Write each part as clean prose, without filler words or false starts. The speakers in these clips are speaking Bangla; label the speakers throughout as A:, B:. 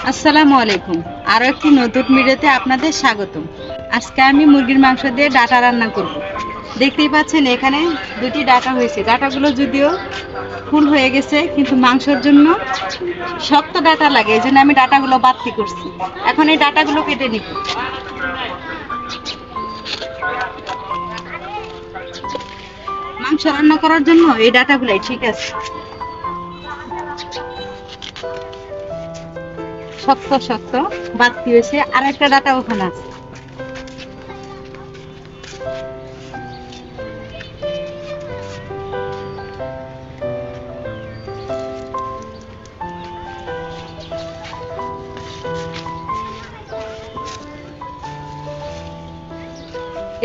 A: আসসালামু আলাইকুম। আরো একটি নতুন ভিডিওতে আপনাদের স্বাগতম। আজকে আমি মুরগির মাংস দিয়ে ডাটা রান্না করব। দেখতেই পাচ্ছেন এখানে দুটি ডাটা হয়েছে। ডাটাগুলো যদিও ফুল হয়ে গেছে, কিন্তু মাংসের জন্য শক্ত ডাটা লাগে, এই জন্য আমি ডাটাগুলো বাতি করছি। এখন এই ডাটাগুলো কেটে নিব। মাংস রান্না করার জন্য এই ডাটাগুলাই ঠিক আছে। শক্ত শক্ত বাতি হয়েছে, আর একটা ডাটা ওখানে আছে।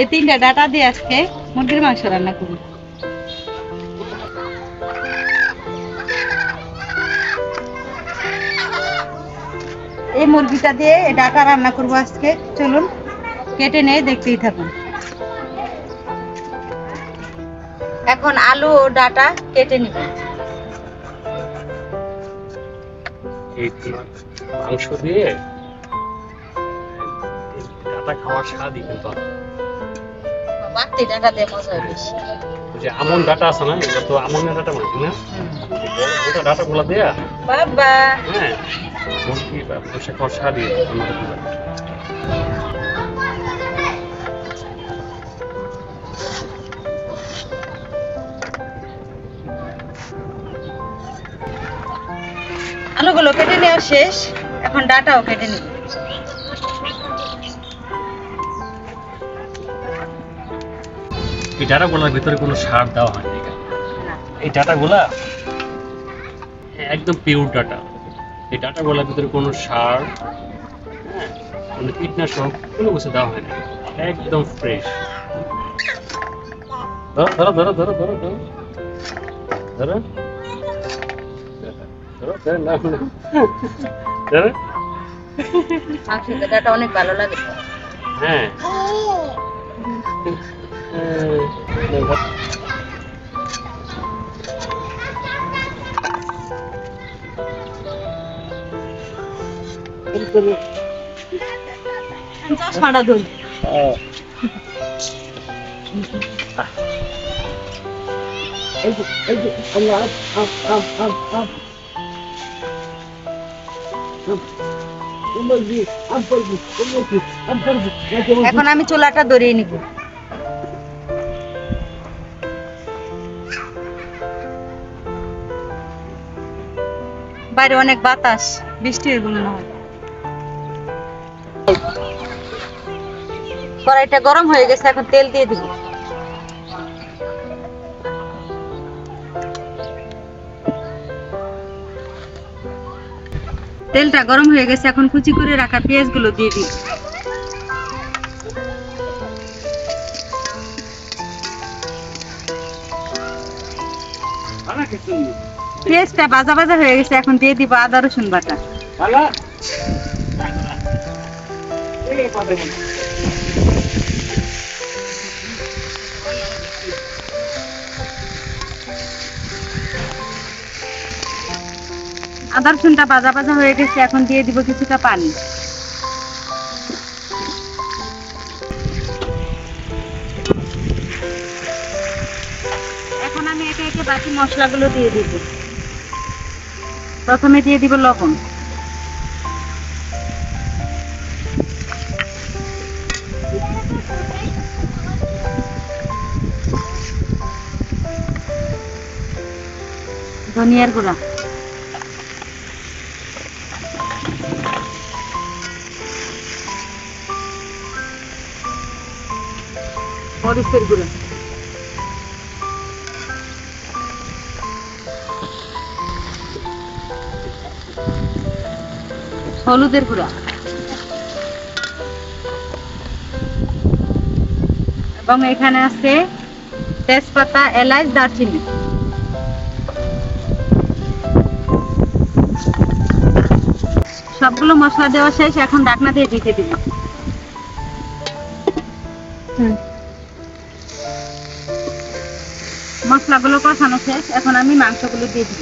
A: এই তিনটা ডাটা দিয়ে আজকে মুরগির মাংস রান্না করব। এই মুরগিটা দিয়ে ডাটা রান্না করব আজকে। চলুন কেটে নিয়ে দেখতেই থাকুন। এখন আলু ও ডাটা কেটে নিব।
B: মাংস দিয়ে ডাটা খাওয়ার স্বাদই কিন্তু
A: বাড়তি ডাটা দিয়ে মজা হয় বেশি।
B: যে আমন ডাটা আছে না, এটা তো আমনের ডাটা মানে না, ওটা ডাটা গুলা দেয়া
A: বাবা
B: হ্যাঁ মুরগি বা পোশাক খাওয়ার স্বাদই অন্যরকম।
A: আলুগুলো কেটে নেওয়া শেষ, এখন ডাটাও কেটে নিব।
B: এই ডাটাগুলোর ভিতরে কোনো সার দেওয়া হয়নি। এই ডাটাগুলা একদম পিওর ডাটা। এই ডাটাগুলোর ভিতরে কোনো সার, হ্যাঁ, কোনো কীটনাশক কোনো কিছু দেওয়া হয় না, একদম ফ্রেশ। ধরো ধরো ধরো ধরো ধরো ধরো ধরো ধরো ধরো না ধরো।
A: মাংসের ডাটা অনেক ভালো লাগে।
B: হ্যাঁ
A: চশমাটা ধরি। এখন আমি চুলাটা ধরিয়ে নিব। বাইরে অনেক বাতাস, বৃষ্টি হইব মনে হয়। কড়াইটা গরম হয়ে গেছে, এখন তেল দিয়ে দিব। তেলটা গরম হয়ে গেছে, এখন কুচি করে রাখা পেঁয়াজ গুলো দিয়ে দিব। পেঁয়াজটা ভাজা ভাজা হয়ে গেছে, এখন দিয়ে দিব আদা রসুন বাটা। আদা রসুনটা ভাজা ভাজা হয়ে গেছে, এখন দিয়ে দিব কিছুটা পানি। এখন আমি একে একে বাকি মশলাগুলো দিয়ে দিব। প্রথমে দিয়ে দিব লবণ, ধনিয়ার গুঁড়া, মরিচের গুঁড়া, হলুদের গুঁড়া এবং এখানে আছে তেজপাতা, এলাচ, দারচিনি। সবগুলো মশলা দেওয়া শেষ, এখন ঢাকনা দিয়ে ঢেকে দিব। মশলাগুলো কষানো শেষ, এখন আমি মাংসগুলো দিয়ে দিব।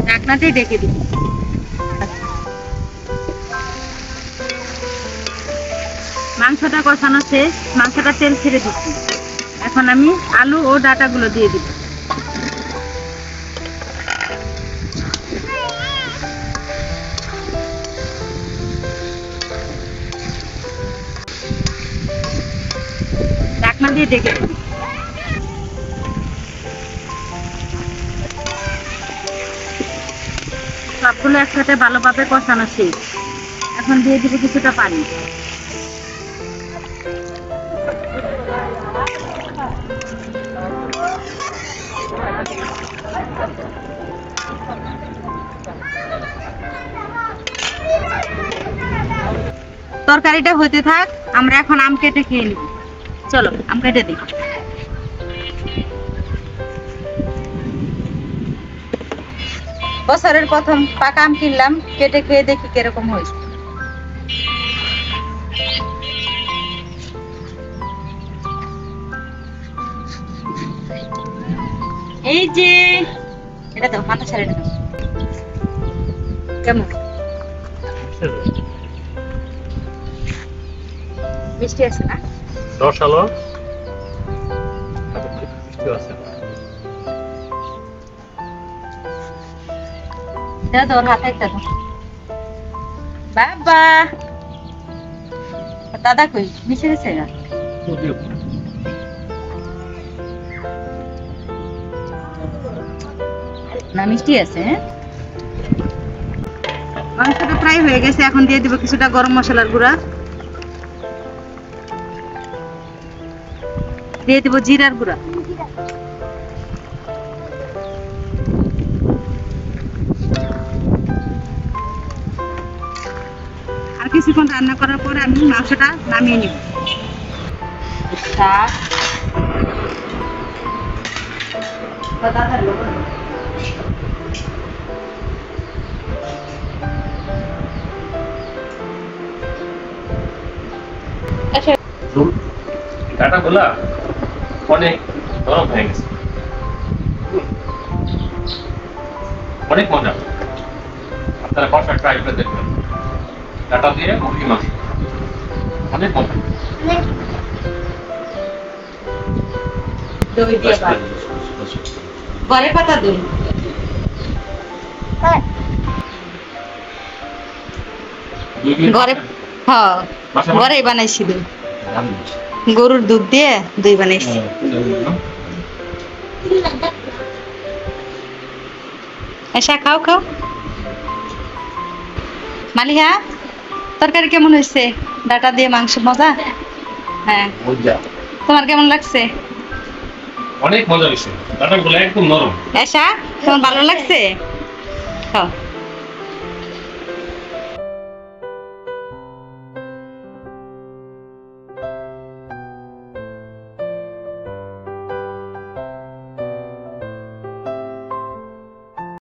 A: ঢাকনাতেই ঢেকে দিই। মাংসটা কষানো শেষ, মাংসটা তেল ছেড়ে দিচ্ছি। এখন আমি আলু ও ডাঁটাগুলো দিয়ে দিব। ঢাকনা দিয়ে ঢেকে দিই। সবগুলো একসাথে ভালোভাবে কষানো শেষ। এখন দিয়ে দিব কিছুটা পানি। তরকারিটা হতে থাক, আমরা এখন আম কেটে খেয়ে নিব। চলো আম কেটে দিই। বছরের প্রথম পাকা আম কিনলাম, কেটে খেয়ে দেখি কিরকম হয়েছে। এই যে এটা দাও, মাথা ছাড়ে দাও। কেমন মিষ্টি আছে না?
B: রসালো মিষ্টি আছে।
A: দাও তোর হাতে একটা দাও। বাবা দাদা কই মিশে গেছে না? না মিষ্টি আছে। মাংসটা প্রায় হয়ে গেছে, এখন দিয়ে দিব কিছুটা গরম মশলার গুঁড়া, দিয়ে দিব জিরার গুঁড়া, আর কিছুক্ষণ রান্না করার পরে আমি মাংসটা নামিয়ে নিব।
B: ডাটাগুলা অনেক নরম হয়ে গেছে, অনেক মজা। আপনারা কষা ট্রাই করে দেখবেন। ডাটা দিয়ে মুরগি মাংস অনেক মজা।
A: দই দিয়ে ঘরে পাতা দই। ঘরে হ্যাঁ ঘরেই বানাইছি দই, গরুর দুধ দিয়ে দই বানাইছি। আচ্ছা খাও খাও। মালিহা তরকারি কেমন হয়েছে? ডাটা দিয়ে মাংস মজা? হ্যাঁ তোমার কেমন লাগছে?
B: অনেক মজা হয়েছে, ডাটাগুলো একদম নরম।
A: আচ্ছা তোমার ভালো লাগছে? খাও।